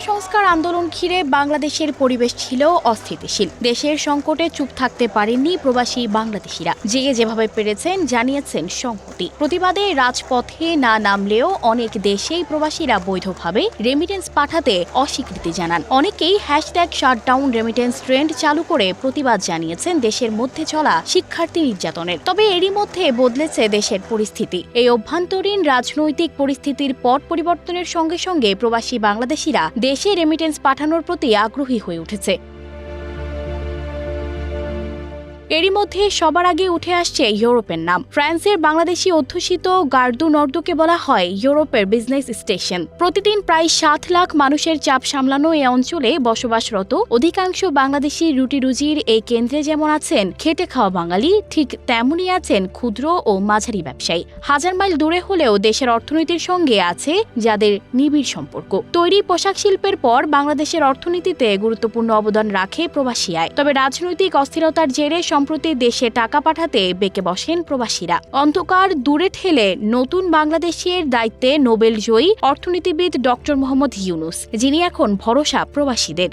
সংস্কার আন্দোলন ঘিরে বাংলাদেশের পরিবেশ ছিল অস্থিতিশীল। দেশের সংকটে চুপ থাকতে পারেননি প্রবাসী বাংলাদেশিরা। জেগে যেভাবে পেরেছেন জানিয়েছেন সংহতি। প্রতিবাদে রাজপথে না নামলেও অনেক দেশেই প্রবাসীরা বৈধভাবে রেমিটেন্স পাঠাতে অস্বীকৃতি জানান। অনেকেই #শাটডাউন রেমিটেন্স ট্রেন্ড চালু করে প্রতিবাদ জানিয়েছেন দেশের মধ্যে চলা শিক্ষার্থী নির্যাতনের। তবে এরই মধ্যে বদলেছে দেশের পরিস্থিতি। এই অভ্যন্তরীণ রাজনৈতিক পরিস্থিতির পট পরিবর্তনের সঙ্গে সঙ্গে প্রবাসী বাংলাদেশিরা দেশে রেমিটেন্স পাঠানোর প্রতি আগ্রহী হয়ে উঠেছে। এরই মধ্যে সবার আগে উঠে আসছে ইউরোপের নাম। ফ্রান্সের বাংলাদেশি অধ্যুষিত গার্দু নর্দোকে বলা হয় ইউরোপের বিজনেস স্টেশন। প্রতিদিন প্রায় 7 লাখ মানুষের চাপ সামলানো এই অঞ্চলে বসবাসরত অধিকাংশ বাংলাদেশি রুটি রুজির এই কেন্দ্রে যেমন আছেন খেটে খাওয়া বাঙালি, ঠিক তেমনই আছেন ক্ষুদ্র ও মাঝারি ব্যবসায়ী। হাজার মাইল দূরে হলেও দেশের অর্থনীতির সঙ্গে আছে যাদের নিবিড় সম্পর্ক। তৈরি পোশাক শিল্পের পর বাংলাদেশের অর্থনীতিতে গুরুত্বপূর্ণ অবদান রাখে প্রবাসী আয়। তবে রাজনৈতিক অস্থিরতার জেরে সম্প্রতি দেশে টাকা পাঠাতে বেঁকে বসেন প্রবাসীরা। অন্ধকার দূরে ঠেলে নতুন বাংলাদেশের দায়িত্বে নোবেল জয়ী অর্থনীতিবিদ ডক্টর মোহাম্মদ ইউনুস, যিনি এখন ভরসা প্রবাসীদের।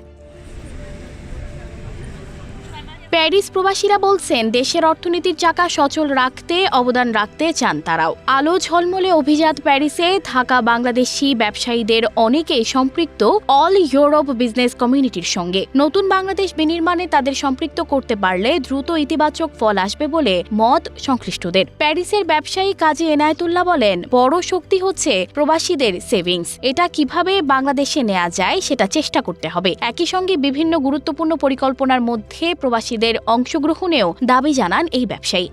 প্যারিস প্রবাসীরা বলছেন দেশের অর্থনীতির চাকা সচল রাখতে অবদান রাখতে চান তারাও। আলো ঝলমলে অভিজাত প্যারিসে থাকা বাংলাদেশি ব্যবসায়ীদের অনেকেই সম্পৃক্ত অল ইউরোপ বিজনেস কমিউনিটির সঙ্গে। নতুন বাংলাদেশ বিনির্মাণে তাদের সম্পৃক্ত করতে পারলে দ্রুত ইতিবাচক ফল আসবে বলে মত সংশ্লিষ্টদের। প্যারিসের ব্যবসায়ী কাজী এনায়েতুল্লাহ বলেন, বড় শক্তি হচ্ছে প্রবাসীদের সেভিংস। এটা কিভাবে বাংলাদেশে নেওয়া যায় সেটা চেষ্টা করতে হবে। একই সঙ্গে বিভিন্ন গুরুত্বপূর্ণ পরিকল্পনার মধ্যে প্রবাসী অংশগ্রহণেও দাবি জানান এই ব্যবসায়ী।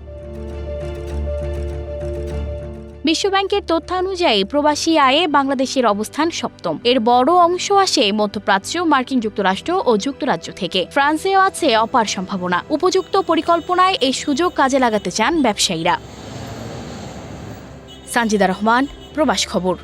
বিশ্বব্যাংকের তথ্যানুযায়ী প্রবাসী আয়ে বাংলাদেশের অবস্থান 7ম। এর বড় অংশ আসে মধ্যপ্রাচ্য, মার্কিন যুক্তরাষ্ট্র ও যুক্তরাজ্য থেকে। ফ্রান্সেও আছে অপার সম্ভাবনা। উপযুক্ত পরিকল্পনায় এই সুযোগ কাজে লাগাতে চান ব্যবসায়ীরা। সানজিদা রহমান, প্রবাস খবর।